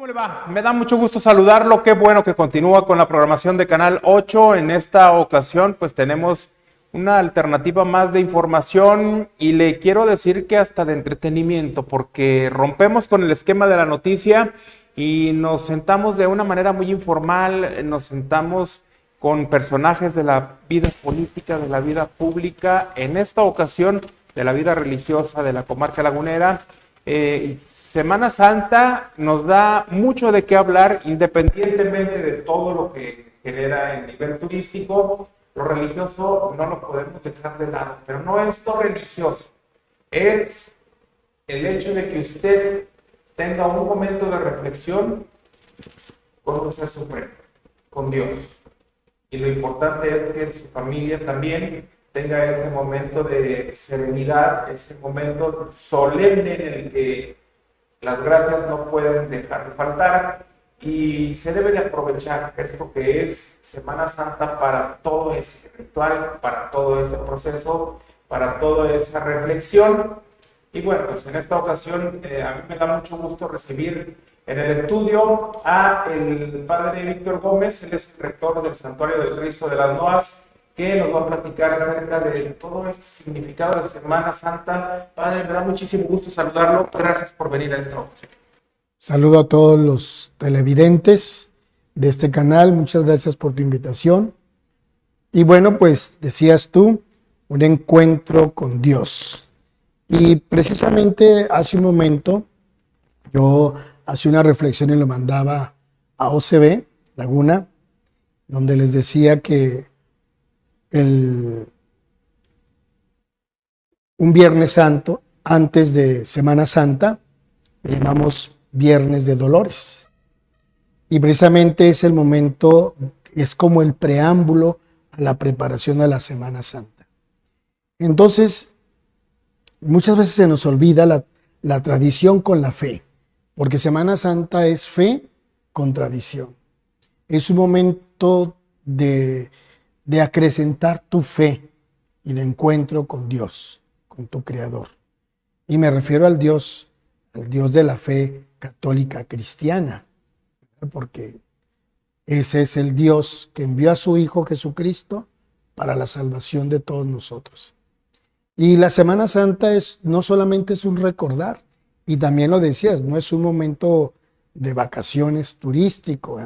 ¿Cómo le va? Me da mucho gusto saludarlo. Qué bueno que continúa con la programación de Canal 8. En esta ocasión, pues tenemos una alternativa más de información y le quiero decir que hasta de entretenimiento, porque rompemos con el esquema de la noticia y nos sentamos de una manera muy informal, nos sentamos con personajes de la vida política, de la vida pública, en esta ocasión de la vida religiosa de la comarca lagunera. Semana Santa nos da mucho de qué hablar, independientemente de todo lo que genera en nivel turístico. Lo religioso no lo podemos dejar de lado, pero no es lo religioso, es el hecho de que usted tenga un momento de reflexión con un ser supremo, con Dios. Y lo importante es que su familia también tenga este momento de serenidad, ese momento solemne en el que las gracias no pueden dejar de faltar y se debe de aprovechar esto que es Semana Santa para todo ese ritual, para todo ese proceso, para toda esa reflexión. Y bueno, pues en esta ocasión a mí me da mucho gusto recibir en el estudio a el padre Víctor Gómez. Él es el rector del Santuario del Cristo de las Noas, que nos va a platicar acerca de todo este significado de Semana Santa. Padre, me da muchísimo gusto saludarlo. Gracias por venir a esta ocasión. Saludo a todos los televidentes de este canal. Muchas gracias por tu invitación. Y bueno, pues decías tú, un encuentro con Dios. Y precisamente hace un momento yo hacía una reflexión y lo mandaba a OCB, Laguna, donde les decía que un Viernes Santo, antes de Semana Santa, le llamamos Viernes de Dolores. Y precisamente es el momento, es como el preámbulo a la preparación a la Semana Santa. Entonces, muchas veces se nos olvida la tradición con la fe, porque Semana Santa es fe con tradición. Es un momento de acrecentar tu fe y de encuentro con Dios, con tu Creador. Y me refiero al Dios de la fe católica cristiana, porque ese es el Dios que envió a su Hijo Jesucristo para la salvación de todos nosotros. Y la Semana Santa no solamente es un recordar, y también lo decías, no es un momento de vacaciones turístico,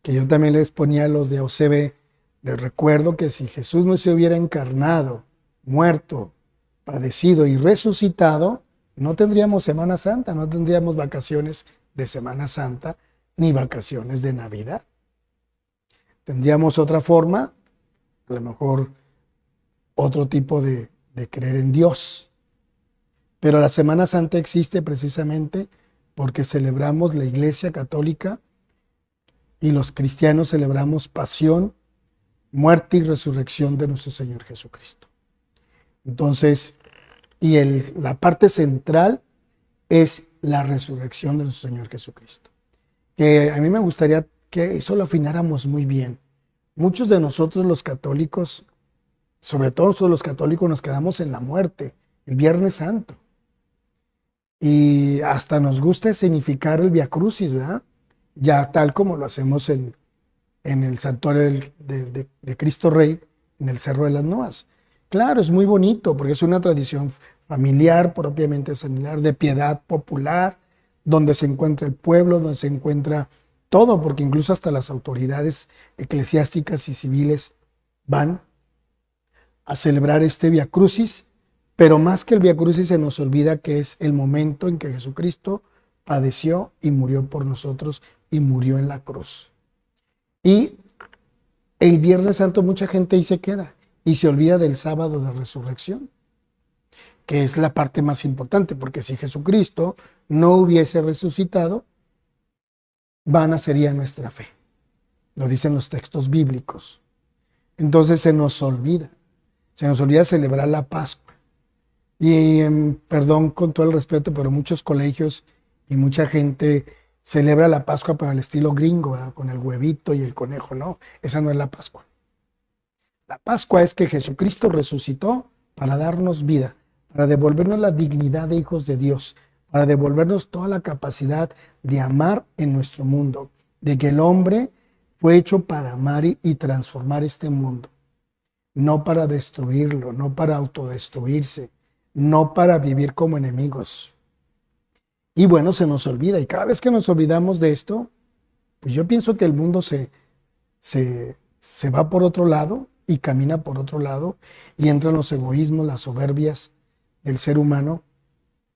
que yo también les ponía a los de OCB. Les recuerdo que si Jesús no se hubiera encarnado, muerto, padecido y resucitado, no tendríamos Semana Santa, no tendríamos vacaciones de Semana Santa ni vacaciones de Navidad. Tendríamos otra forma, a lo mejor otro tipo de creer en Dios. Pero la Semana Santa existe precisamente porque celebramos la Iglesia Católica y los cristianos celebramos pasión, muerte y resurrección de nuestro Señor Jesucristo. Entonces, la parte central es la resurrección de nuestro Señor Jesucristo. Que a mí me gustaría que eso lo afináramos muy bien. Muchos de nosotros los católicos, sobre todo nosotros los católicos, nos quedamos en la muerte, el Viernes Santo. Y hasta nos gusta escenificar el Via Crucis, ¿verdad? Ya tal como lo hacemos en el santuario de Cristo Rey, en el Cerro de las Noas. Claro, es muy bonito porque es una tradición familiar, propiamente familiar, de piedad popular, donde se encuentra el pueblo, donde se encuentra todo, porque incluso hasta las autoridades eclesiásticas y civiles van a celebrar este Via Crucis, pero más que el Via Crucis se nos olvida que es el momento en que Jesucristo padeció y murió por nosotros y murió en la cruz. Y el Viernes Santo mucha gente ahí se queda y se olvida del sábado de resurrección, que es la parte más importante, porque si Jesucristo no hubiese resucitado, vana sería nuestra fe. Lo dicen los textos bíblicos. Entonces se nos olvida celebrar la Pascua. Y perdón con todo el respeto, pero muchos colegios y mucha gente celebra la Pascua pero al estilo gringo, ¿verdad? Con el huevito y el conejo. No, esa no es la Pascua. La Pascua es que Jesucristo resucitó para darnos vida, para devolvernos la dignidad de hijos de Dios, para devolvernos toda la capacidad de amar en nuestro mundo, de que el hombre fue hecho para amar y transformar este mundo, no para destruirlo, no para autodestruirse, no para vivir como enemigos. Y bueno, se nos olvida, y cada vez que nos olvidamos de esto, pues yo pienso que el mundo se va por otro lado y camina por otro lado, y entran los egoísmos, las soberbias del ser humano,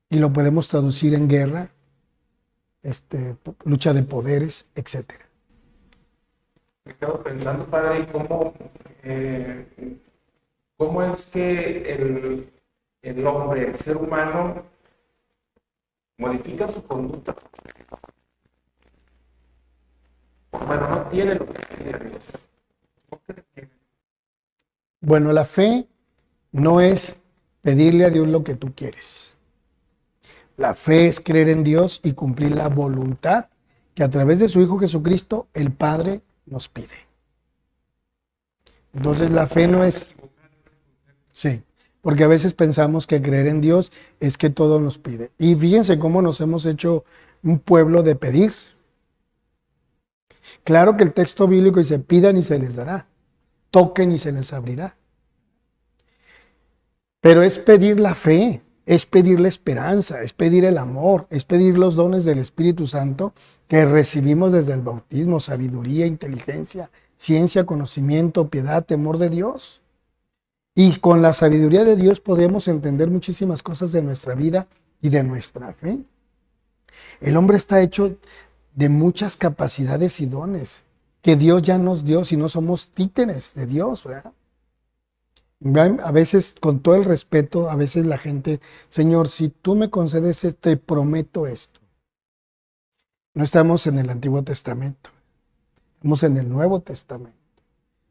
y lo podemos traducir en guerra, lucha de poderes, etcétera. Me quedo pensando, padre, cómo es que el hombre, el ser humano, modifica su conducta. Bueno, no tiene lo que pide Dios. ¿Por qué le pide? Bueno, la fe no es pedirle a Dios lo que tú quieres. La fe es creer en Dios y cumplir la voluntad que a través de su Hijo Jesucristo el Padre nos pide. Entonces la fe no es... Sí, porque a veces pensamos que creer en Dios es que todo nos pide. Y fíjense cómo nos hemos hecho un pueblo de pedir. Claro que el texto bíblico dice, pidan y se les dará, toquen y se les abrirá. Pero es pedir la fe, es pedir la esperanza, es pedir el amor, es pedir los dones del Espíritu Santo que recibimos desde el bautismo, sabiduría, inteligencia, ciencia, conocimiento, piedad, temor de Dios. Y con la sabiduría de Dios podemos entender muchísimas cosas de nuestra vida y de nuestra fe. El hombre está hecho de muchas capacidades y dones que Dios ya nos dio si no somos títeres de Dios, ¿verdad? A veces, con todo el respeto, a veces la gente, Señor, si tú me concedes esto, te prometo esto. No estamos en el Antiguo Testamento, estamos en el Nuevo Testamento.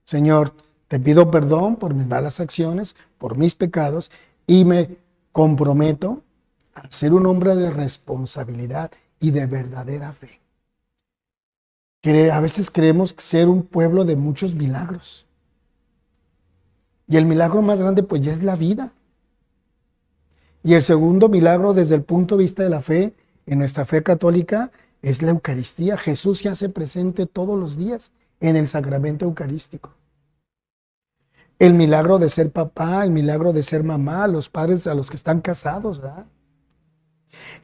Señor, te pido perdón por mis malas acciones, por mis pecados, y me comprometo a ser un hombre de responsabilidad y de verdadera fe. A veces creemos ser un pueblo de muchos milagros. Y el milagro más grande pues ya es la vida. Y el segundo milagro desde el punto de vista de la fe, en nuestra fe católica, es la Eucaristía. Jesús se hace presente todos los días en el sacramento eucarístico. El milagro de ser papá, el milagro de ser mamá, los padres a los que están casados, ¿verdad?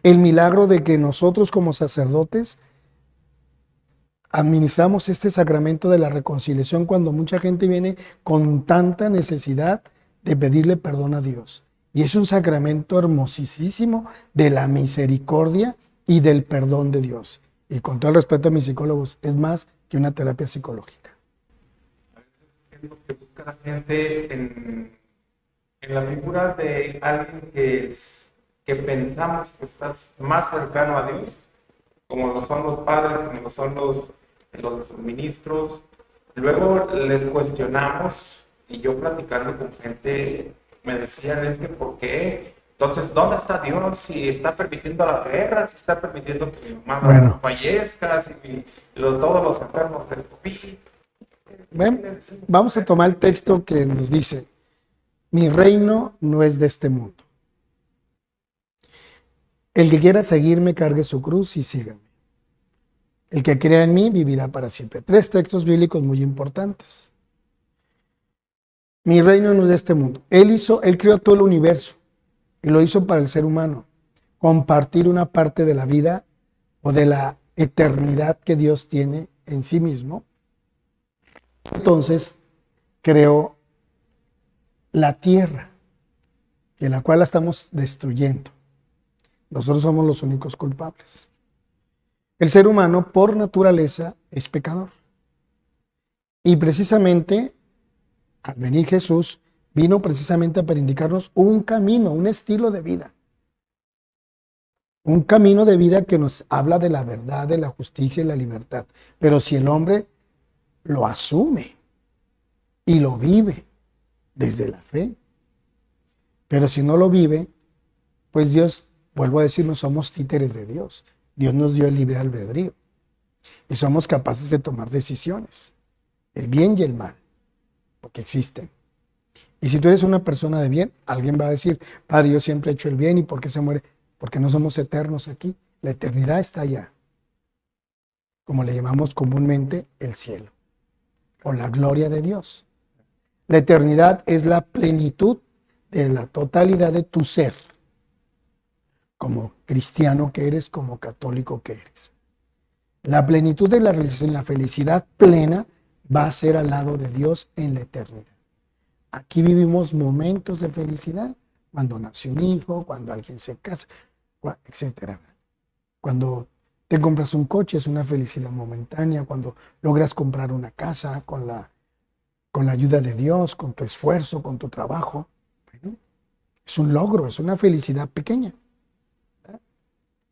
El milagro de que nosotros como sacerdotes administramos este sacramento de la reconciliación cuando mucha gente viene con tanta necesidad de pedirle perdón a Dios. Y es un sacramento hermosísimo de la misericordia y del perdón de Dios. Y con todo el respeto a mis psicólogos, es más que una terapia psicológica. A veces es lo que busca la gente en la figura de alguien que pensamos que estás más cercano a Dios, como lo son los padres, como lo son los ministros. Luego les cuestionamos, y yo platicando con gente me decían, es que ¿por qué? Entonces, ¿dónde está Dios? Si está permitiendo la guerra, si está permitiendo que mi mamá fallezca, todos los enfermos del COVID. Vamos a tomar el texto que nos dice, mi reino no es de este mundo. El que quiera seguirme, cargue su cruz y sígame. El que crea en mí vivirá para siempre. 3 textos bíblicos muy importantes. Mi reino no es de este mundo. Él creó todo el universo y lo hizo para el ser humano. Compartir una parte de la vida o de la eternidad que Dios tiene en sí mismo. Entonces creó la tierra, en la cual la estamos destruyendo. Nosotros somos los únicos culpables. El ser humano, por naturaleza, es pecador. Y precisamente, al venir Jesús, vino precisamente para indicarnos un camino, un estilo de vida. Un camino de vida que nos habla de la verdad, de la justicia y la libertad. Pero si el hombre lo asume y lo vive desde la fe, pero si no lo vive, pues Dios, vuelvo a decir, no somos títeres de Dios. Dios nos dio el libre albedrío y somos capaces de tomar decisiones, el bien y el mal, porque existen. Y si tú eres una persona de bien, alguien va a decir, Padre, yo siempre he hecho el bien y ¿por qué se muere? porque no somos eternos aquí. La eternidad está allá, como le llamamos comúnmente el cielo, o la gloria de Dios. La eternidad es la plenitud de la totalidad de tu ser, como cristiano que eres, como católico que eres. La plenitud de la realización, la felicidad plena, va a ser al lado de Dios en la eternidad. Aquí vivimos momentos de felicidad, cuando nace un hijo, cuando alguien se casa, etc. Cuando te compras un coche es una felicidad momentánea, cuando logras comprar una casa con la ayuda de Dios, con tu esfuerzo, con tu trabajo. Bueno, es un logro, es una felicidad pequeña. ¿Verdad?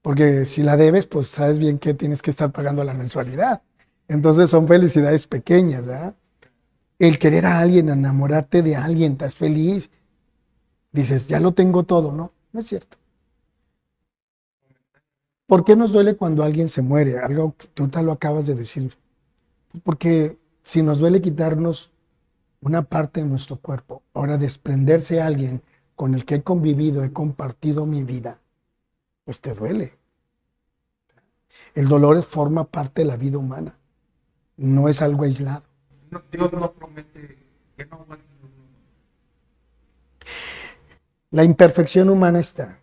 Porque si la debes, pues sabes bien que tienes que estar pagando la mensualidad. Entonces son felicidades pequeñas, ¿verdad? El querer a alguien, enamorarte de alguien, estás feliz. Dices, ya lo tengo todo, ¿no? No es cierto. ¿Por qué nos duele cuando alguien se muere? Algo que tú tal lo acabas de decir. Porque si nos duele quitarnos una parte de nuestro cuerpo, ahora desprenderse a alguien con el que he convivido, he compartido mi vida, pues te duele. El dolor forma parte de la vida humana, no es algo aislado. No, Dios no promete que no aguante. La imperfección humana está.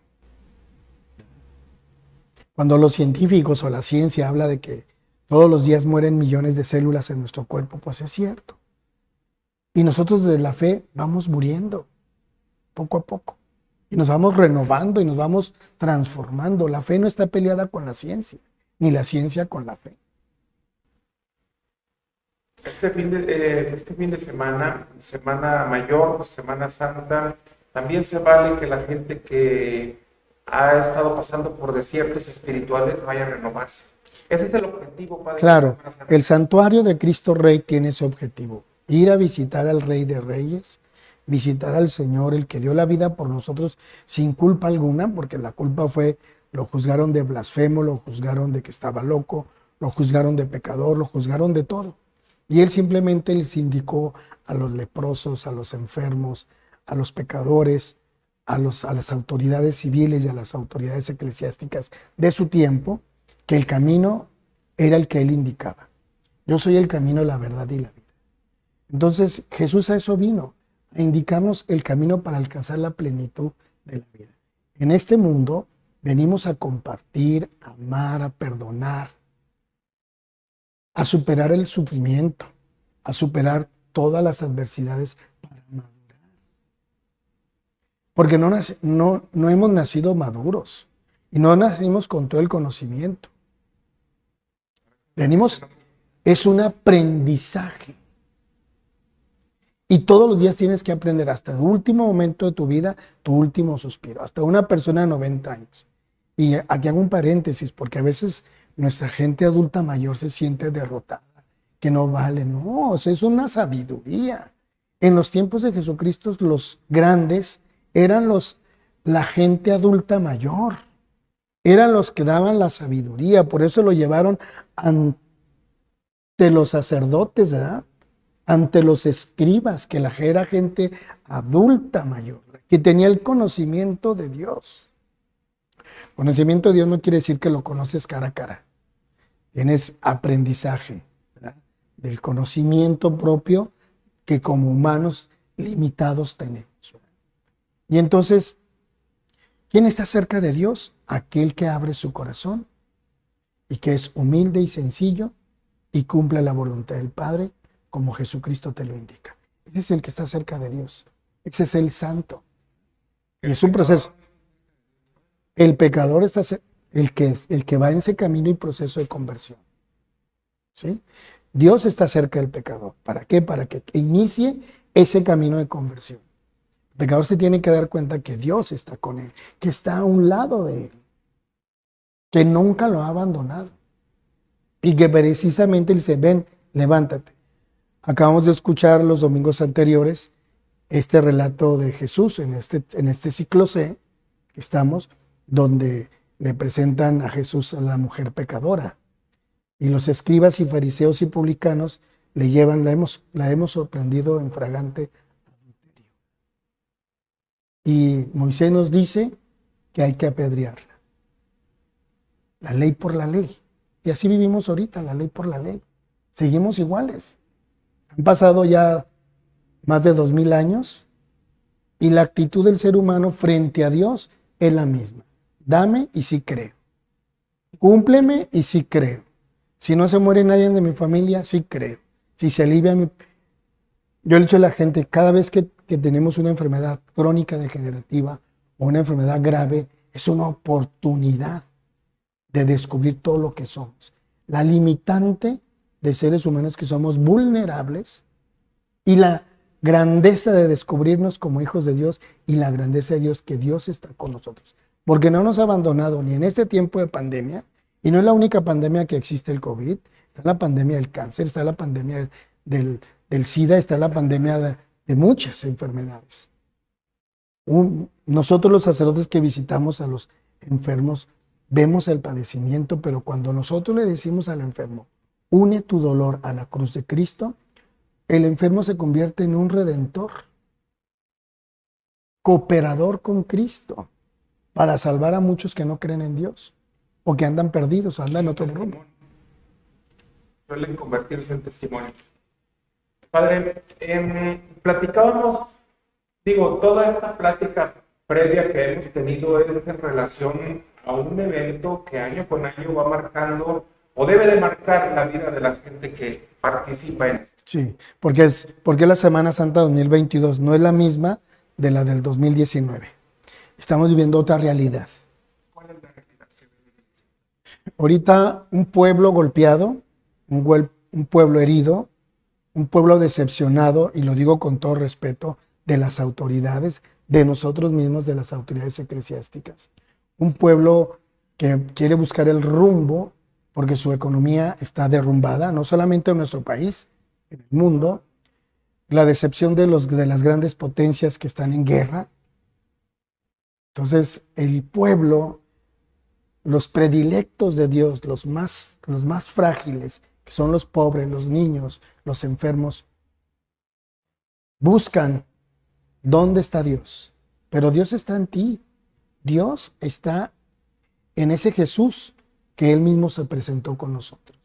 Cuando los científicos o la ciencia habla de que todos los días mueren millones de células en nuestro cuerpo, pues es cierto. Y nosotros desde la fe vamos muriendo poco a poco. Y nos vamos renovando y nos vamos transformando. La fe no está peleada con la ciencia, ni la ciencia con la fe. Este fin de semana, Semana Mayor, Semana Santa, también se vale que la gente que ha estado pasando por desiertos espirituales vaya a renovarse. Ese es el objetivo, Padre. Claro, el santuario de Cristo Rey tiene ese objetivo. Ir a visitar al Rey de Reyes, visitar al Señor, el que dio la vida por nosotros sin culpa alguna, porque la culpa fue, lo juzgaron de blasfemo, lo juzgaron de que estaba loco, lo juzgaron de pecador, lo juzgaron de todo. Y Él simplemente les indicó a los leprosos, a los enfermos, a los pecadores, a las autoridades civiles y a las autoridades eclesiásticas de su tiempo, que el camino era el que Él indicaba. Yo soy el camino, la verdad y la vida. Entonces Jesús a eso vino, a indicarnos el camino para alcanzar la plenitud de la vida. En este mundo venimos a compartir, a amar, a perdonar, a superar el sufrimiento, a superar todas las adversidades para madurar. Porque no hemos nacido maduros y no nacimos con todo el conocimiento. Es un aprendizaje. Y todos los días tienes que aprender hasta el último momento de tu vida, tu último suspiro, hasta una persona de 90 años. Y aquí hago un paréntesis, porque a veces nuestra gente adulta mayor se siente derrotada, que no vale. No, o sea, es una sabiduría. En los tiempos de Jesucristo, los grandes eran la gente adulta mayor. Eran los que daban la sabiduría, por eso lo llevaron ante los sacerdotes, ¿verdad? Ante los escribas, que era gente adulta mayor, que tenía el conocimiento de Dios. Conocimiento de Dios no quiere decir que lo conoces cara a cara. Tienes aprendizaje, ¿verdad? Del conocimiento propio que como humanos limitados tenemos. Y entonces, ¿quién está cerca de Dios? Aquel que abre su corazón y que es humilde y sencillo y cumple la voluntad del Padre como Jesucristo te lo indica. Ese es el que está cerca de Dios. Ese es el santo. Y es un proceso. El pecador es el que va en ese camino y proceso de conversión. ¿Sí? Dios está cerca del pecador. ¿Para qué? Para que inicie ese camino de conversión. El pecador se tiene que dar cuenta que Dios está con él, que está a un lado de él, que nunca lo ha abandonado. Y que precisamente él dice, ven, levántate. Acabamos de escuchar los domingos anteriores este relato de Jesús en este ciclo C que estamos, donde le presentan a Jesús a la mujer pecadora. Y los escribas y fariseos y publicanos le llevan, la hemos sorprendido en flagrante adulterio. Y Moisés nos dice que hay que apedrearla. la ley por la ley. Y así vivimos ahorita, la ley por la ley. Seguimos iguales. Han pasado ya más de 2000 años y la actitud del ser humano frente a Dios es la misma. Dame y sí creo. Cúmpleme y sí creo. Si no se muere nadie de mi familia, sí creo. Si se alivia mi... Yo le he dicho a la gente, cada vez que tenemos una enfermedad crónica degenerativa o una enfermedad grave, es una oportunidad de descubrir todo lo que somos. La limitante de seres humanos que somos vulnerables y la grandeza de descubrirnos como hijos de Dios y la grandeza de Dios que Dios está con nosotros. Porque no nos ha abandonado ni en este tiempo de pandemia, y no es la única pandemia que existe el COVID, está la pandemia del cáncer, está la pandemia del SIDA, está la pandemia de muchas enfermedades. Nosotros los sacerdotes que visitamos a los enfermos, vemos el padecimiento, pero cuando nosotros le decimos al enfermo, une tu dolor a la cruz de Cristo, el enfermo se convierte en un redentor, cooperador con Cristo, para salvar a muchos que no creen en Dios, o que andan perdidos, o andan en otro rumbo. Suelen convertirse en testimonio. Padre, platicábamos, toda esta plática previa que hemos tenido es en relación a un evento que año con año va marcando o debe de marcar la vida de la gente que participa en esto. Sí, porque la Semana Santa 2022 no es la misma de la del 2019. Estamos viviendo otra realidad. ¿Cuál es la realidad que vivimos? Ahorita un pueblo golpeado, un pueblo herido, un pueblo decepcionado, y lo digo con todo respeto, de las autoridades, de nosotros mismos, de las autoridades eclesiásticas. Un pueblo que quiere buscar el rumbo porque su economía está derrumbada, no solamente en nuestro país, en el mundo. La decepción de las grandes potencias que están en guerra. Entonces, el pueblo, los predilectos de Dios, los más frágiles, que son los pobres, los niños, los enfermos, buscan dónde está Dios. Pero Dios está en ti. Dios está en ese Jesús que Él mismo se presentó con nosotros.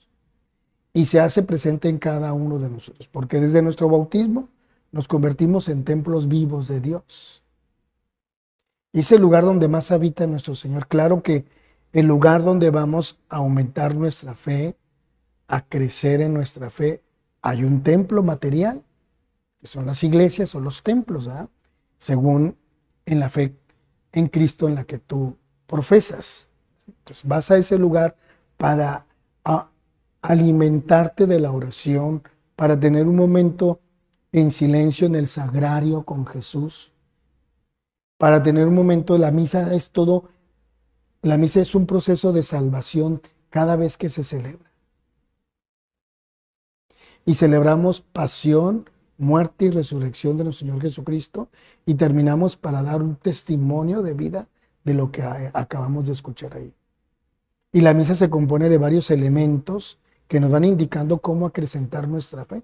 Y se hace presente en cada uno de nosotros. Porque desde nuestro bautismo nos convertimos en templos vivos de Dios. Y es el lugar donde más habita nuestro Señor. Claro que el lugar donde vamos a aumentar nuestra fe, a crecer en nuestra fe, hay un templo material, que son las iglesias o los templos, ¿verdad? Según en la fe en Cristo en la que tú profesas. Entonces vas a ese lugar para alimentarte de la oración, para tener un momento en silencio en el sagrario con Jesús, para tener un momento. La misa es un proceso de salvación cada vez que se celebra. Y celebramos pasión, muerte y resurrección de nuestro Señor Jesucristo, y terminamos para dar un testimonio de vida de lo que acabamos de escuchar ahí. Y la misa se compone de varios elementos que nos van indicando cómo acrecentar nuestra fe,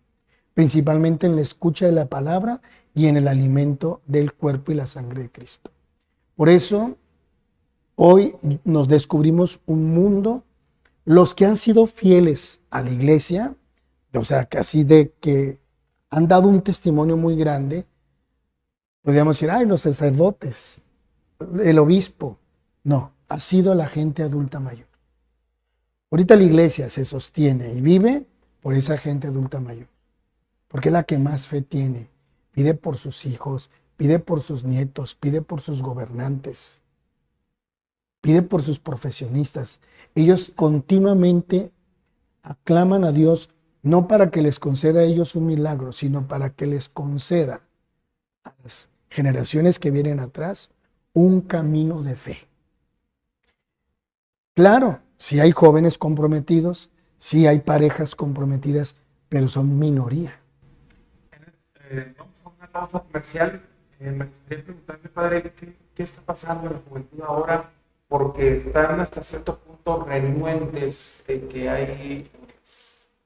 principalmente en la escucha de la palabra y en el alimento del cuerpo y la sangre de Cristo. Por eso, hoy nos descubrimos un mundo, los que han sido fieles a la iglesia, o sea, casi de que han dado un testimonio muy grande, podríamos decir, los sacerdotes, el obispo. No, ha sido la gente adulta mayor. Ahorita la iglesia se sostiene y vive por esa gente adulta mayor, porque es la que más fe tiene. Pide por sus hijos, pide por sus nietos, pide por sus gobernantes, pide por sus profesionistas. Ellos continuamente aclaman a Dios, no para que les conceda a ellos un milagro, sino para que les conceda a las generaciones que vienen atrás un camino de fe. Claro, sí hay jóvenes comprometidos, sí hay parejas comprometidas, pero son minoría. Vamos a una pausa comercial. Me gustaría preguntarle, padre, ¿qué está pasando en la juventud ahora? Porque están hasta cierto punto renuentes de que hay...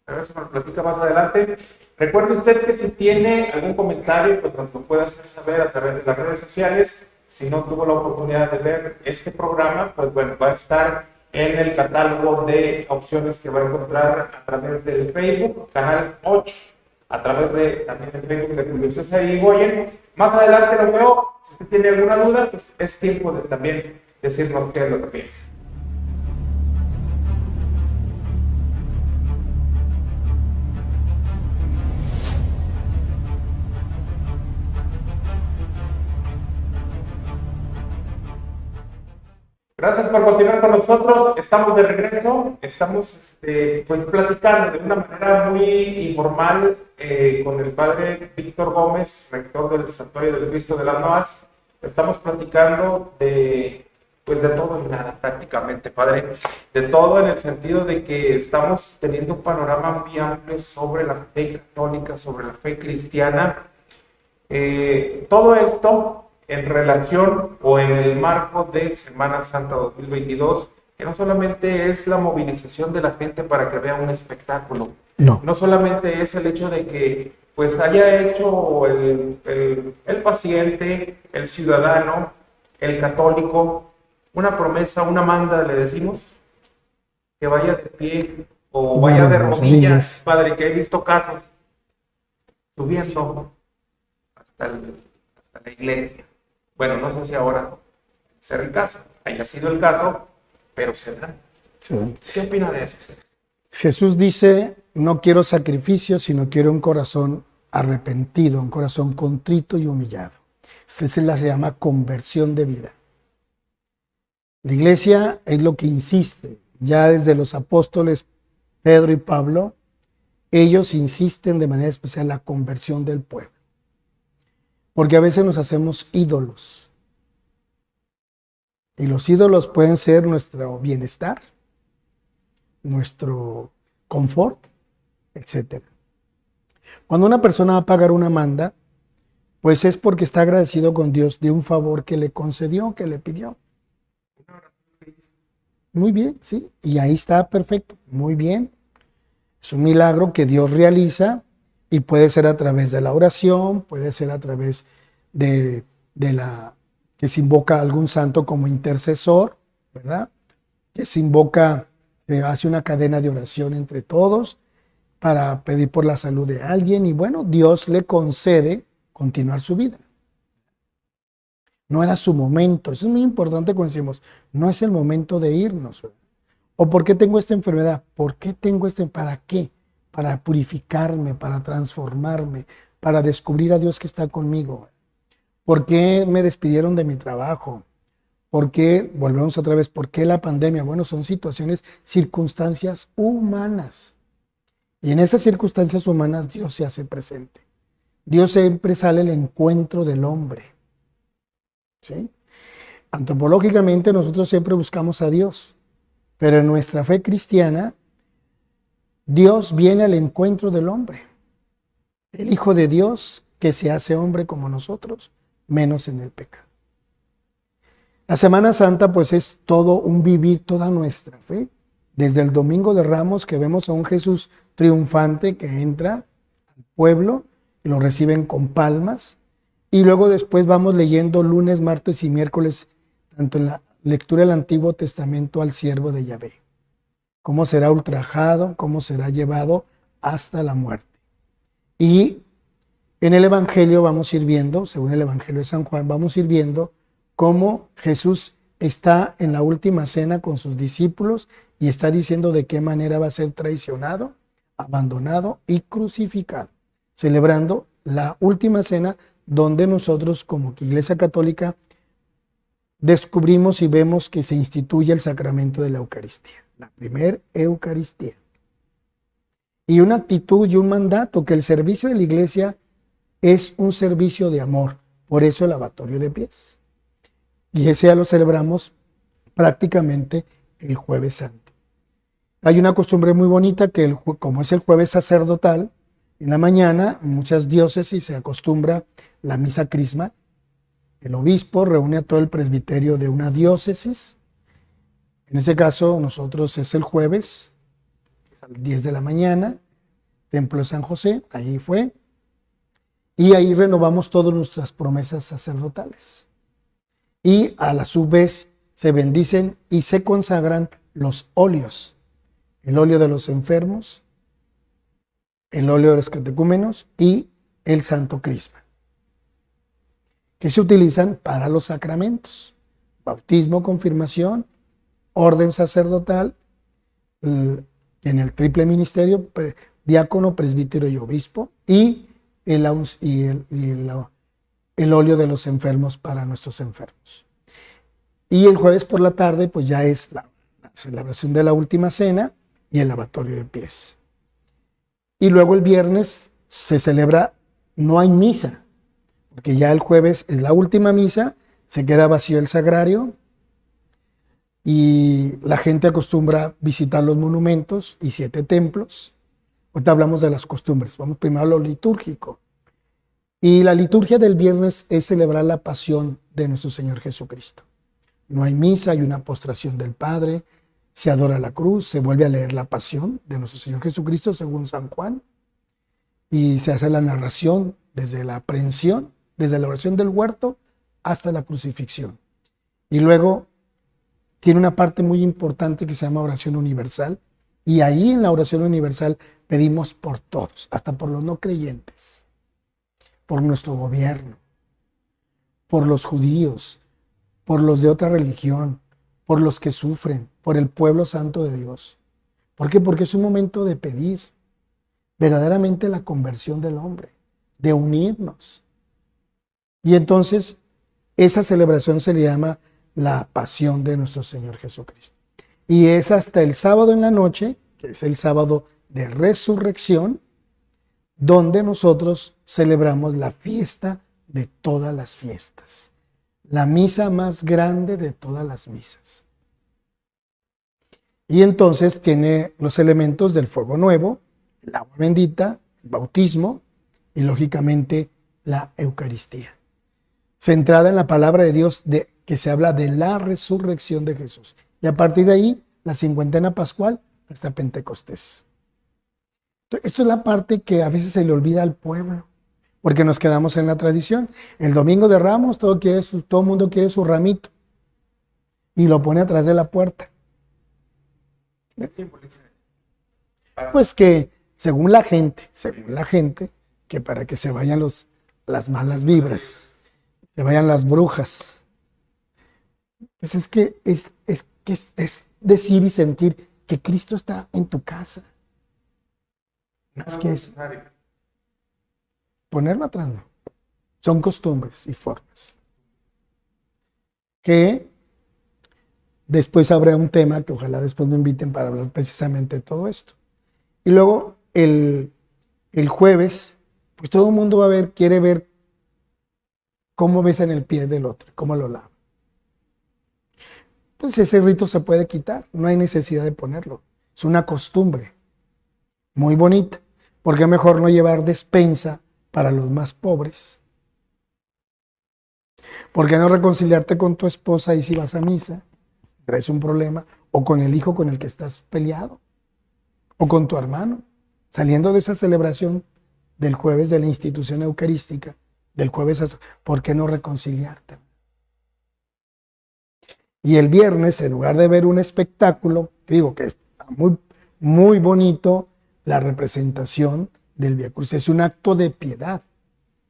A ver si me lo platica más adelante. Recuerde usted que si tiene algún comentario, pues nos lo puede hacer saber a través de las redes sociales. Si no tuvo la oportunidad de ver este programa, pues bueno, va a estar en el catálogo de opciones que va a encontrar a través del Facebook, Canal 8, a través de también el Facebook de Julio César Irigoyen. Más adelante lo veo. Si usted tiene alguna duda, pues es tiempo de también decirnos qué es lo que piensa. Gracias por continuar con nosotros. Estamos de regreso. Estamos pues platicando de una manera muy informal con el padre Víctor Gómez, rector del Santuario del Cristo de las Noas. Estamos platicando de todo y nada, prácticamente, padre. De todo en el sentido de que estamos teniendo un panorama muy amplio sobre la fe católica, sobre la fe cristiana. Todo esto en relación o en el marco de Semana Santa 2022, que no solamente es la movilización de la gente para que vea un espectáculo, no solamente es el hecho de que pues haya hecho el paciente, el ciudadano, el católico, una promesa, una manda, le decimos, que vaya de pie o vaya de rodillas, padre, que he visto casos subiendo hasta la iglesia. Bueno, no sé si ahora será el caso, haya sido el caso, pero se da. Sí. ¿Qué opina de eso? Jesús dice, no quiero sacrificios, sino quiero un corazón arrepentido, un corazón contrito y humillado. Esa se llama conversión de vida. La iglesia es lo que insiste, ya desde los apóstoles Pedro y Pablo, ellos insisten de manera especial en la conversión del pueblo. Porque a veces nos hacemos ídolos. Y los ídolos pueden ser nuestro bienestar, nuestro confort, etc. Cuando una persona va a pagar una manda, pues es porque está agradecido con Dios de un favor que le concedió, que le pidió. Muy bien, sí. Y ahí está perfecto. Muy bien. Es un milagro que Dios realiza. Y puede ser a través de la oración, puede ser a través de la que se invoca a algún santo como intercesor, ¿verdad? Que se invoca, se hace una cadena de oración entre todos para pedir por la salud de alguien y bueno, Dios le concede continuar su vida. No era su momento. Eso es muy importante cuando decimos, no es el momento de irnos, ¿verdad? ¿O por qué tengo esta enfermedad? ¿Por qué tengo ¿Para qué? Para purificarme, para transformarme, para descubrir a Dios que está conmigo. ¿Por qué me despidieron de mi trabajo? ¿Por qué, volvemos otra vez, por qué la pandemia? Bueno, son situaciones, circunstancias humanas. Y en esas circunstancias humanas Dios se hace presente. Dios siempre sale al encuentro del hombre. ¿Sí? Antropológicamente nosotros siempre buscamos a Dios, pero en nuestra fe cristiana Dios viene al encuentro del hombre. El Hijo de Dios que se hace hombre como nosotros, menos en el pecado. La Semana Santa pues es todo un vivir toda nuestra fe. Desde el Domingo de Ramos que vemos a un Jesús triunfante que entra al pueblo, lo reciben con palmas y luego después vamos leyendo lunes, martes y miércoles, tanto en la lectura del Antiguo Testamento al siervo de Yahvé. Cómo será ultrajado, cómo será llevado hasta la muerte. Y en el Evangelio vamos a ir viendo, según el Evangelio de San Juan, vamos a ir viendo cómo Jesús está en la última cena con sus discípulos y está diciendo de qué manera va a ser traicionado, abandonado y crucificado, celebrando la última cena donde nosotros como Iglesia Católica descubrimos y vemos que se instituye el sacramento de la Eucaristía, la primera Eucaristía. Y una actitud y un mandato, que el servicio de la Iglesia es un servicio de amor, por eso el lavatorio de pies. Y ese ya lo celebramos prácticamente el Jueves Santo. Hay una costumbre muy bonita que como es el jueves sacerdotal, en la mañana en muchas diócesis se acostumbra la misa crismal. El obispo reúne a todo el presbiterio de una diócesis. En ese caso, nosotros es el jueves, a las 10 de la mañana, Templo de San José, ahí fue. Y ahí renovamos todas nuestras promesas sacerdotales. Y a la su vez se bendicen y se consagran los óleos. El óleo de los enfermos, el óleo de los catecúmenos y el santo crisma, que se utilizan para los sacramentos: bautismo, confirmación, orden sacerdotal, en el triple ministerio, diácono, presbítero y obispo, y el óleo de los enfermos para nuestros enfermos. Y el jueves por la tarde, pues ya es la celebración de la última cena y el lavatorio de pies. Y luego el viernes se celebra, no hay misa, porque ya el jueves es la última misa, se queda vacío el sagrario y la gente acostumbra visitar los monumentos y 7 templos. Ahorita hablamos de las costumbres, vamos primero a lo litúrgico. Y la liturgia del viernes es celebrar la pasión de nuestro Señor Jesucristo. No hay misa, hay una postración del Padre, se adora la cruz, se vuelve a leer la pasión de nuestro Señor Jesucristo según San Juan, y se hace la narración desde la aprehensión, desde la oración del huerto hasta la crucifixión. Y luego tiene una parte muy importante que se llama oración universal, y ahí en la oración universal pedimos por todos, hasta por los no creyentes, por nuestro gobierno, por los judíos, por los de otra religión, por los que sufren, por el pueblo santo de Dios. ¿Por qué? Porque es un momento de pedir verdaderamente la conversión del hombre, de unirnos. Y entonces esa celebración se le llama la pasión de nuestro Señor Jesucristo. Y es hasta el sábado en la noche, que es el sábado de resurrección, donde nosotros celebramos la fiesta de todas las fiestas, la misa más grande de todas las misas. Y entonces tiene los elementos del fuego nuevo, el agua bendita, el bautismo y lógicamente la Eucaristía, centrada en la palabra de Dios que se habla de la resurrección de Jesús. Y a partir de ahí, la cincuentena pascual hasta Pentecostés. Esto es la parte que a veces se le olvida al pueblo, porque nos quedamos en la tradición. El domingo de Ramos todo el mundo quiere su ramito y lo pone atrás de la puerta. Pues que según la gente, que para que se vayan las malas vibras, se vayan las brujas. Pues es que es decir y sentir que Cristo está en tu casa. Más que es ponerlo atrás, no. Son costumbres y formas. Que después habrá un tema que ojalá después me inviten para hablar precisamente de todo esto. Y luego el jueves, pues todo el mundo quiere ver cómo besan el pie del otro, cómo lo lava. Pues ese rito se puede quitar, no hay necesidad de ponerlo. Es una costumbre muy bonita. ¿Por qué mejor no llevar despensa para los más pobres? ¿Por qué no reconciliarte con tu esposa y si vas a misa, traes un problema? O con el hijo con el que estás peleado. O con tu hermano. Saliendo de esa celebración del jueves de la institución eucarística, del jueves, ¿por qué no reconciliarte? Y el viernes, en lugar de ver un espectáculo, digo que está muy, muy bonito, la representación del Vía Crucis es un acto de piedad.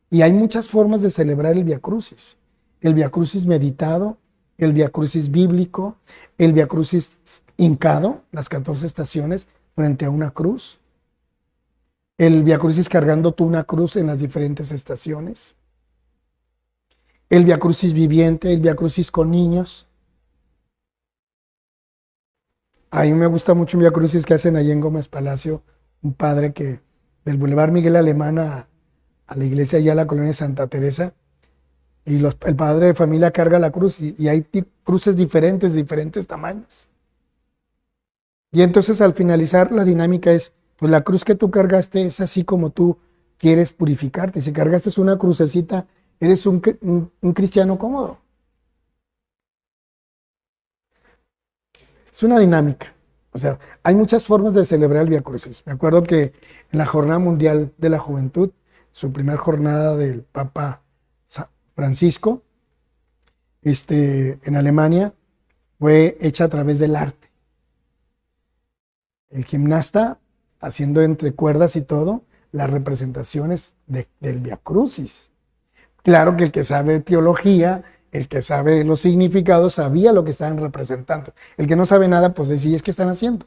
Y hay muchas formas de celebrar el Vía Crucis. El Vía Crucis meditado, el Vía Crucis bíblico, el Vía Crucis hincado, las 14 estaciones frente a una cruz. El Vía Crucis cargando tú una cruz en las diferentes estaciones. El Vía Crucis viviente, el Vía Crucis con niños. A mí me gusta mucho un Vía Crucis que hacen allí en Gómez Palacio, un padre que del Boulevard Miguel Alemán a la iglesia allá a la colonia Santa Teresa, y el padre de familia carga la cruz y hay cruces diferentes, de diferentes tamaños. Y entonces al finalizar la dinámica es, pues la cruz que tú cargaste es así como tú quieres purificarte. Si cargaste una crucecita, eres un cristiano cómodo. Es una dinámica. O sea, hay muchas formas de celebrar el Vía Crucis. Me acuerdo que en la Jornada Mundial de la Juventud, su primera jornada del Papa Francisco, en Alemania, fue hecha a través del arte. el gimnasta haciendo entre cuerdas y todo las representaciones del Via Crucis. Claro que el que sabe teología, el que sabe los significados, sabía lo que estaban representando. El que no sabe nada, pues decía, ¿qué están haciendo?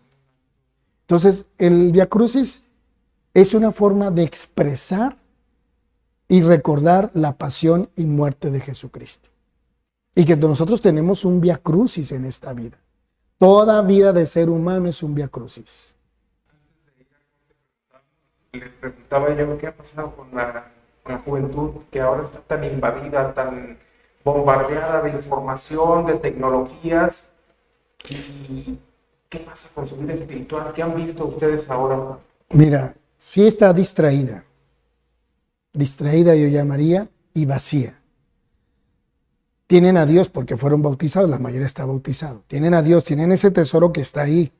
Entonces, el Via Crucis es una forma de expresar y recordar la pasión y muerte de Jesucristo. Y que nosotros tenemos un Via Crucis en esta vida. Toda vida de ser humano es un Via Crucis. Les preguntaba yo qué ha pasado con la juventud que ahora está tan invadida, tan bombardeada de información, de tecnologías. ¿Y qué pasa con su vida espiritual? ¿Qué han visto ustedes ahora? Mira, sí está distraída. Distraída yo llamaría y vacía. Tienen a Dios porque fueron bautizados, la mayoría está bautizado. Tienen a Dios, tienen ese tesoro que está ahí,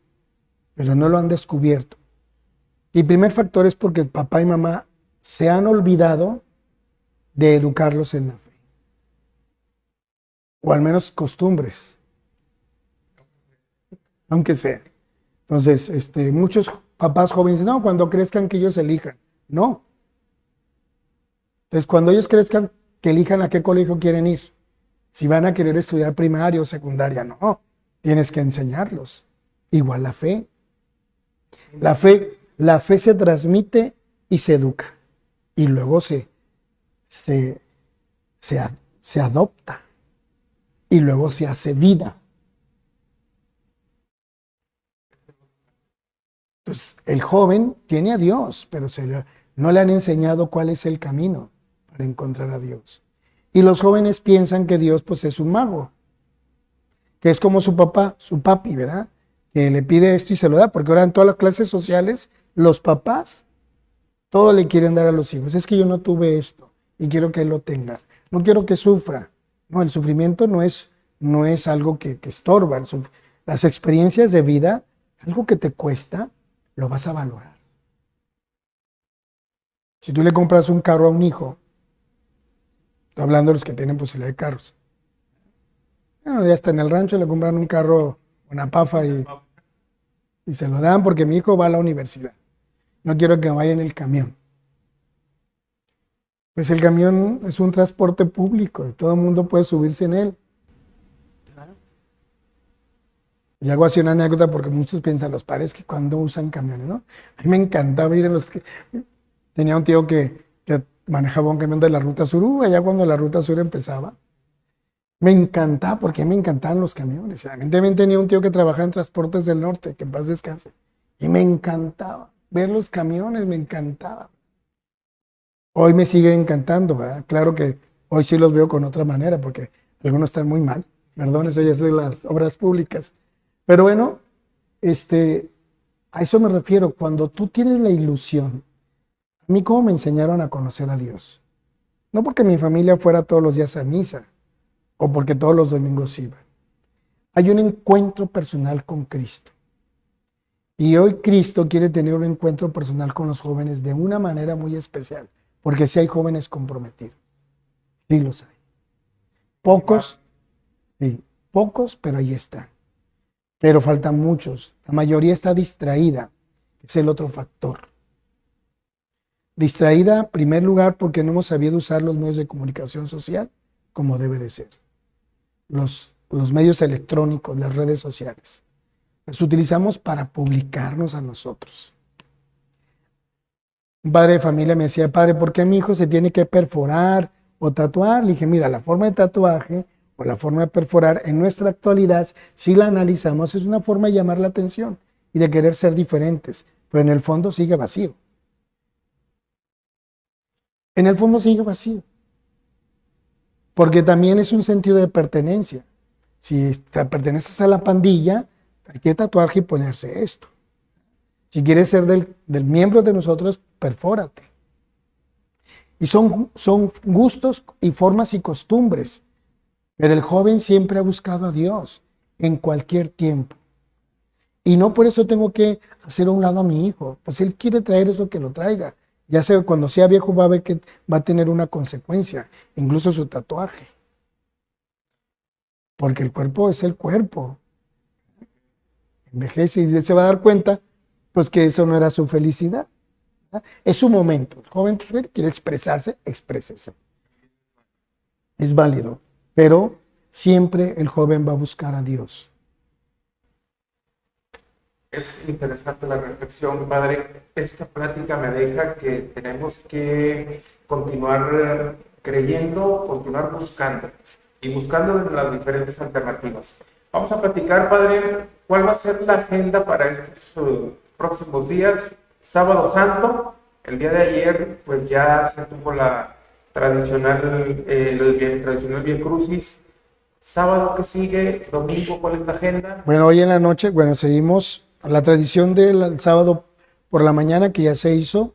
pero no lo han descubierto. Y el primer factor es porque papá y mamá se han olvidado de educarlos en la fe. O al menos costumbres. Aunque sea. Entonces, muchos papás jóvenes dicen, no, cuando crezcan que ellos elijan. No. Entonces, cuando ellos crezcan, que elijan a qué colegio quieren ir. Si van a querer estudiar primaria o secundaria, no. Tienes que enseñarlos. Igual la fe. La fe se transmite y se educa. Y luego se adopta. Y luego se hace vida. Entonces, el joven tiene a Dios, pero no le han enseñado cuál es el camino para encontrar a Dios. Y los jóvenes piensan que Dios pues es un mago, que es como su papá, su papi, ¿verdad? Que le pide esto y se lo da, porque ahora en todas las clases sociales, los papás, todo le quieren dar a los hijos. Es que yo no tuve esto y quiero que él lo tenga. No quiero que sufra. No, el sufrimiento no es algo que estorba. Las experiencias de vida, algo que te cuesta, lo vas a valorar. Si tú le compras un carro a un hijo, estoy hablando de los que tienen posibilidad de carros. Bueno, ya está en el rancho, le compran un carro, una pafa y se lo dan porque mi hijo va a la universidad. No quiero que vaya en el camión. Pues el camión es un transporte público y todo el mundo puede subirse en él. Y hago así una anécdota porque muchos piensan, los padres que cuando usan camiones, ¿no? A mí me encantaba ir en los que... Tenía un tío que manejaba un camión de la Ruta Sur, allá cuando la Ruta Sur empezaba. Me encantaba, porque me encantaban los camiones. También tenía un tío que trabajaba en Transportes del Norte, que en paz descanse. Y me encantaba ver los camiones, me encantaba. Hoy me sigue encantando, ¿verdad? Claro que hoy sí los veo con otra manera, porque algunos están muy mal. Perdón, eso ya es de las obras públicas. Pero bueno, a eso me refiero. Cuando tú tienes la ilusión, a mí cómo me enseñaron a conocer a Dios. No porque mi familia fuera todos los días a misa, o porque todos los domingos iba. Hay un encuentro personal con Cristo. Y hoy Cristo quiere tener un encuentro personal con los jóvenes de una manera muy especial, porque sí hay jóvenes comprometidos. Sí los hay. Pocos, sí, pocos, pero ahí están. Pero faltan muchos. La mayoría está distraída. Es el otro factor. Distraída, en primer lugar, porque no hemos sabido usar los medios de comunicación social como debe de ser. Los medios electrónicos, las redes sociales. Los utilizamos para publicarnos a nosotros. Un padre de familia me decía, padre, ¿por qué mi hijo se tiene que perforar o tatuar? Le dije, mira, la forma de tatuaje o la forma de perforar en nuestra actualidad, si la analizamos, es una forma de llamar la atención y de querer ser diferentes, pero en el fondo sigue vacío. En el fondo sigue vacío. Porque también es un sentido de pertenencia. Si te perteneces a la pandilla, hay que tatuarse y ponerse esto. Si quieres ser del miembro de nosotros, perfórate. Y son gustos y formas y costumbres. Pero el joven siempre ha buscado a Dios en cualquier tiempo. Y no por eso tengo que hacer a un lado a mi hijo. Pues él quiere traer eso, que lo traiga. Ya sé, cuando sea viejo va a ver que va a tener una consecuencia, incluso su tatuaje. Porque el cuerpo es el cuerpo. Envejece y se va a dar cuenta pues que eso no era su felicidad. ¿Verdad? Es su momento. El joven pues, quiere expresarse, exprésese. Es válido, pero siempre el joven va a buscar a Dios. Es interesante la reflexión, padre. Esta plática me deja que tenemos que continuar creyendo, continuar buscando y buscando las diferentes alternativas. Vamos a platicar, padre, cuál va a ser la agenda para estos próximos días. Sábado Santo, el día de ayer, pues ya se tuvo la tradicional, el tradicional Vía Crucis. Sábado que sigue, domingo, ¿cuál es la agenda? Bueno, hoy en la noche, bueno, seguimos la tradición del sábado por la mañana que ya se hizo,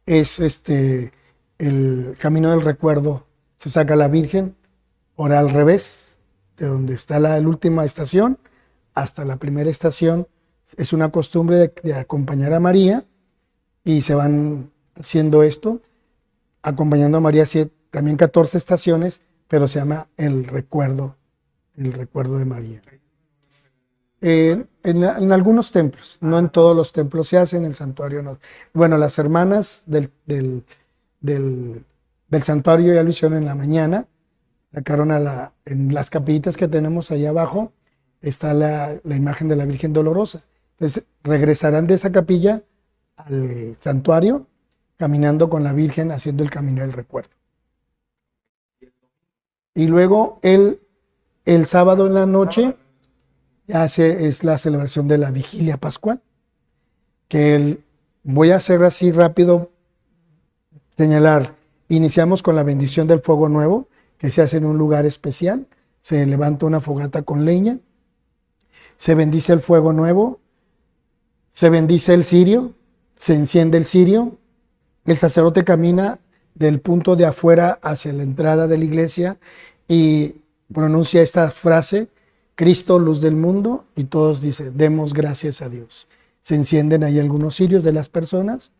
es el camino del recuerdo. Se saca la Virgen, ora al revés, de donde está la última estación hasta la primera estación. Es una costumbre de acompañar a María y se van haciendo esto, acompañando a María también 14 estaciones, pero se llama el recuerdo de María. En algunos templos, no en todos los templos se hace, en el santuario no. Bueno, las hermanas del santuario ya lo hicieron en la mañana, sacaron en las capillitas que tenemos allá abajo, está la imagen de la Virgen Dolorosa. Entonces regresarán de esa capilla al santuario, caminando con la Virgen, haciendo el camino del recuerdo. Y luego el sábado en la noche es la celebración de la vigilia pascual, que voy a hacer así rápido, señalar, iniciamos con la bendición del fuego nuevo, que se hace en un lugar especial, se levanta una fogata con leña, se bendice el fuego nuevo, se bendice el cirio, se enciende el cirio, el sacerdote camina del punto de afuera hacia la entrada de la iglesia y pronuncia esta frase: Cristo, luz del mundo, y todos dicen, demos gracias a Dios. Se encienden ahí algunos cirios de las personas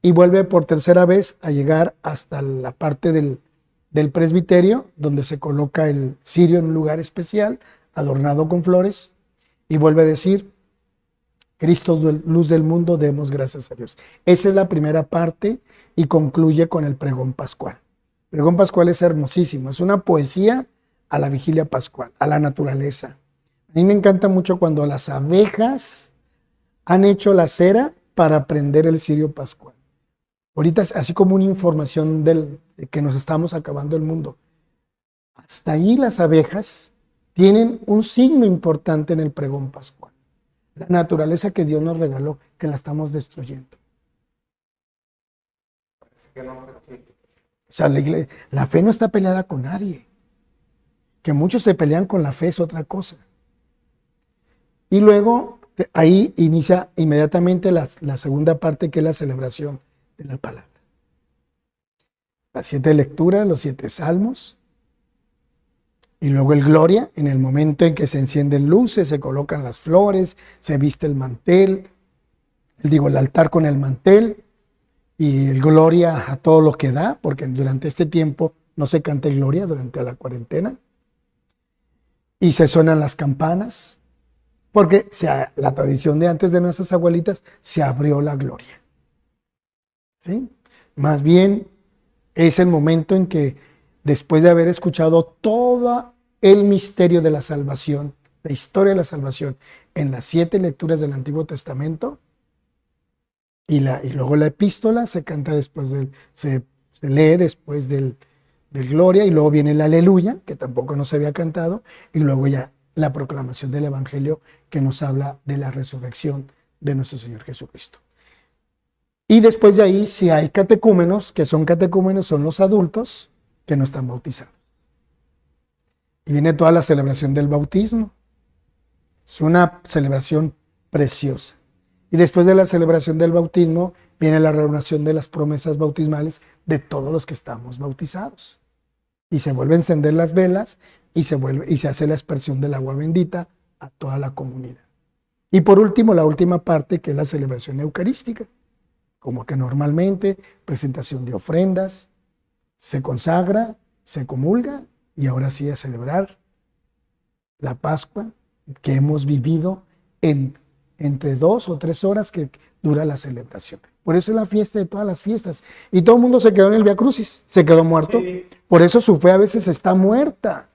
y vuelve por tercera vez a llegar hasta la parte del presbiterio, donde se coloca el cirio en un lugar especial, adornado con flores, y vuelve a decir, Cristo, luz del mundo, demos gracias a Dios. Esa es la primera parte y concluye con el pregón pascual. El pregón pascual es hermosísimo, es una poesía a la vigilia pascual, a la naturaleza. A mí me encanta mucho cuando las abejas han hecho la cera para prender el cirio pascual. Ahorita es así como una información de que nos estamos acabando el mundo. Hasta ahí las abejas tienen un signo importante en el pregón pascual. La naturaleza que Dios nos regaló, que la estamos destruyendo. O sea, la fe no está peleada con nadie. Que muchos se pelean con la fe es otra cosa. Y luego ahí inicia inmediatamente la segunda parte, que es la celebración de la palabra. Las 7 lecturas, los 7 salmos, y luego el gloria, en el momento en que se encienden luces, se colocan las flores, se viste el mantel, el altar con el mantel, y el gloria a todo lo que da, porque durante este tiempo no se canta el gloria durante la cuarentena, y se suenan las campanas, porque la tradición de antes de nuestras abuelitas, se abrió la gloria. ¿Sí? Más bien es el momento en que, después de haber escuchado todo el misterio de la salvación, la historia de la salvación, en las 7 lecturas del Antiguo Testamento, y luego la epístola se canta después se lee después del Gloria, y luego viene el Aleluya, que tampoco no se había cantado, y luego ya la proclamación del Evangelio, que nos habla de la resurrección de nuestro Señor Jesucristo. Y después de ahí, si hay catecúmenos, son los adultos que no están bautizados. Y viene toda la celebración del bautismo. Es una celebración preciosa. Y después de la celebración del bautismo, viene la renovación de las promesas bautismales de todos los que estamos bautizados. Y se vuelve a encender las velas y se hace la aspersión del agua bendita a toda la comunidad. Y por último, la última parte, que es la celebración eucarística. Como que normalmente, presentación de ofrendas, se consagra, se comulga, y ahora sí a celebrar la Pascua que hemos vivido en entre 2 o 3 horas que dura la celebración. Por eso es la fiesta de todas las fiestas. Y todo el mundo se quedó en el Vía Crucis, se quedó muerto. Sí. Por eso su fe a veces está muerta.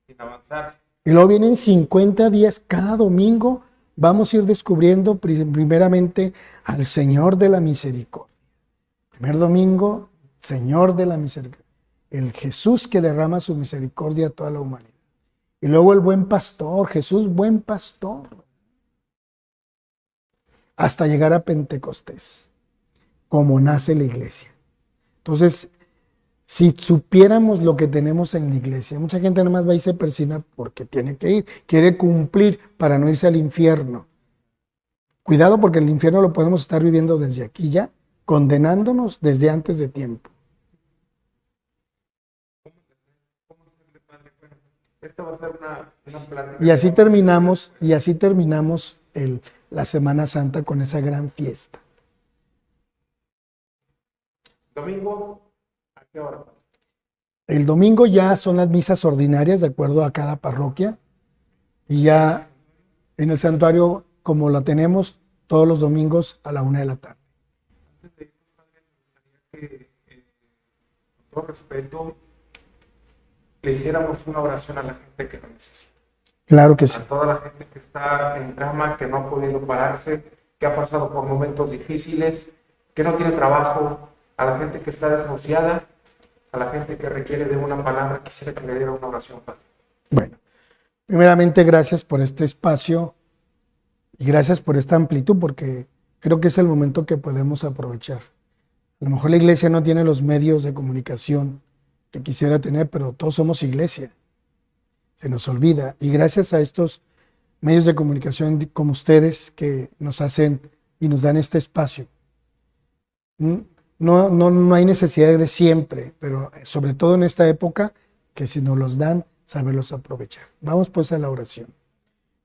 Sin avanzar. Y luego vienen 50 días cada domingo. Vamos a ir descubriendo primeramente al Señor de la Misericordia. Primer domingo, Señor de la Misericordia. El Jesús que derrama su misericordia a toda la humanidad. Y luego el buen pastor, Jesús buen pastor. Hasta llegar a Pentecostés, como nace la iglesia. Entonces, si supiéramos lo que tenemos en la iglesia, mucha gente nada más va y se persina porque tiene que ir, quiere cumplir para no irse al infierno. Cuidado, porque el infierno lo podemos estar viviendo desde aquí ya, condenándonos desde antes de tiempo. Esta va a ser una plática. Y así terminamos la Semana Santa con esa gran fiesta. Domingo, ¿a qué hora? El domingo ya son las misas ordinarias de acuerdo a cada parroquia. Y ya en el santuario, como la tenemos todos los domingos a la 1 de la tarde. Antes de ir, padre, me gustaría que, con todo respeto, le hiciéramos una oración a la gente que lo necesita. Claro que sí. A toda la gente que está en cama, que no ha podido pararse, que ha pasado por momentos difíciles, que no tiene trabajo, a la gente que está desahuciada, a la gente que requiere de una palabra. Quisiera que le diera una oración, padre. Bueno, primeramente gracias por este espacio y gracias por esta amplitud, porque creo que es el momento que podemos aprovechar. A lo mejor la iglesia no tiene los medios de comunicación que quisiera tener, pero todos somos iglesia. Se nos olvida. Y gracias a estos medios de comunicación como ustedes que nos hacen y nos dan este espacio. No hay necesidad de siempre, pero sobre todo en esta época, que si nos los dan, saberlos aprovechar. Vamos pues a la oración.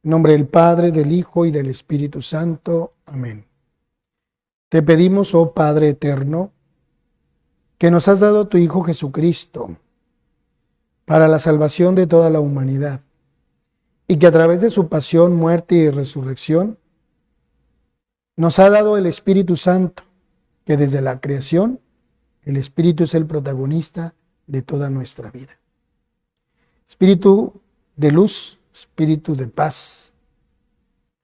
En nombre del Padre, del Hijo y del Espíritu Santo. Amén. Te pedimos, oh Padre eterno, que nos has dado a tu Hijo Jesucristo para la salvación de toda la humanidad, y que a través de su pasión, muerte y resurrección, nos ha dado el Espíritu Santo, que desde la creación, el Espíritu es el protagonista de toda nuestra vida. Espíritu de luz, espíritu de paz,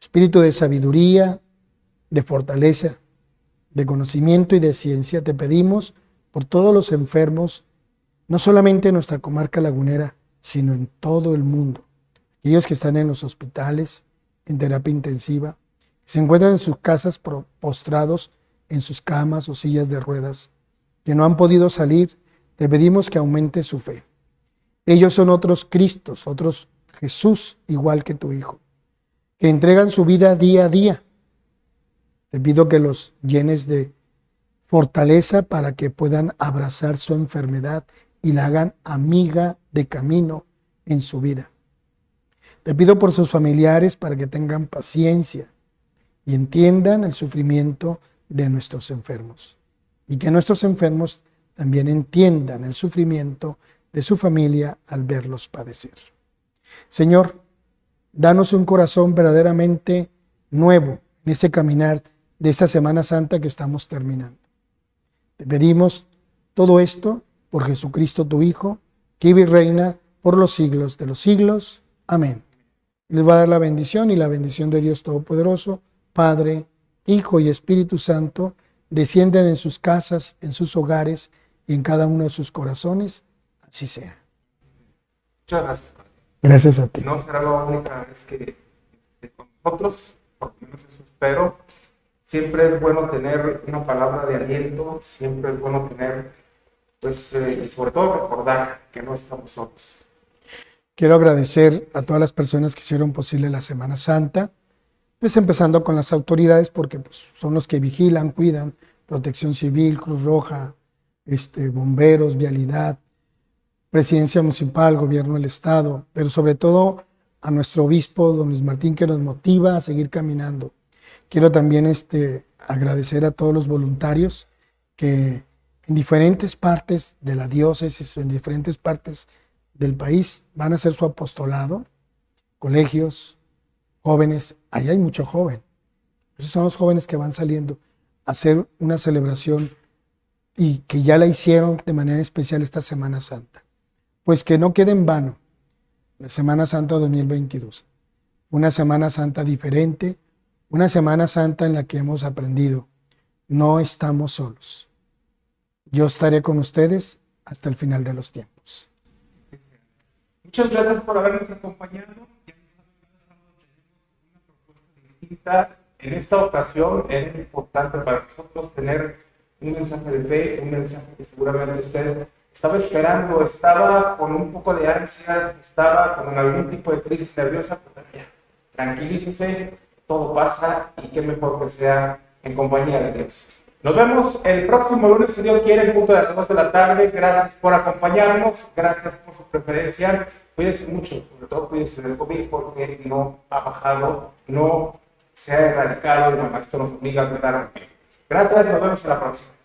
espíritu de sabiduría, de fortaleza, de conocimiento y de ciencia, te pedimos por todos los enfermos, no solamente en nuestra comarca lagunera, sino en todo el mundo. Aquellos que están en los hospitales, en terapia intensiva, que se encuentran en sus casas postrados en sus camas o sillas de ruedas, que no han podido salir, te pedimos que aumente su fe. Ellos son otros Cristos, otros Jesús, igual que tu Hijo, que entregan su vida día a día. Te pido que los llenes de fortaleza para que puedan abrazar su enfermedad y la hagan amiga de camino en su vida. Te pido por sus familiares para que tengan paciencia y entiendan el sufrimiento de nuestros enfermos, y que nuestros enfermos también entiendan el sufrimiento de su familia al verlos padecer. Señor, danos un corazón verdaderamente nuevo en ese caminar de esta Semana Santa que estamos terminando. Te pedimos todo esto por Jesucristo tu Hijo, que vive y reina por los siglos de los siglos. Amén. Les va a dar la bendición, y la bendición de Dios Todopoderoso, Padre, Hijo y Espíritu Santo, desciendan en sus casas, en sus hogares y en cada uno de sus corazones. Así sea. Muchas gracias, padre. Gracias a ti. No será la única vez que esté con nosotros, por lo menos eso espero. Siempre es bueno tener una palabra de aliento, siempre es bueno tener, pues, y sobre todo recordar que no estamos solos. Quiero agradecer a todas las personas que hicieron posible la Semana Santa, pues empezando con las autoridades, porque pues, son los que vigilan, cuidan, Protección Civil, Cruz Roja, bomberos, vialidad, Presidencia Municipal, Gobierno del Estado, pero sobre todo a nuestro obispo, don Luis Martín, que nos motiva a seguir caminando. Quiero también agradecer a todos los voluntarios que en diferentes partes de la diócesis, en diferentes partes del país, van a hacer su apostolado, colegios, jóvenes, ahí hay mucho joven. Esos son los jóvenes que van saliendo a hacer una celebración y que ya la hicieron de manera especial esta Semana Santa. Pues que no quede en vano la Semana Santa 2022. Una Semana Santa diferente, una Semana Santa en la que hemos aprendido, no estamos solos. Yo estaré con ustedes hasta el final de los tiempos. Muchas gracias por habernos acompañado. En esta ocasión es importante para nosotros tener un mensaje de fe, un mensaje que seguramente usted estaba esperando, estaba con un poco de ansias, estaba con algún tipo de crisis nerviosa, pues ya, tranquilícese, todo pasa y qué mejor que sea en compañía de Dios. Nos vemos el próximo lunes, si Dios quiere, en punto de las 2 de la tarde. Gracias por acompañarnos, gracias por su preferencia. Cuídense mucho, sobre todo cuídense del COVID porque no ha bajado, no se ha erradicado y esto nos obliga a cuidar. Gracias, nos vemos en la próxima.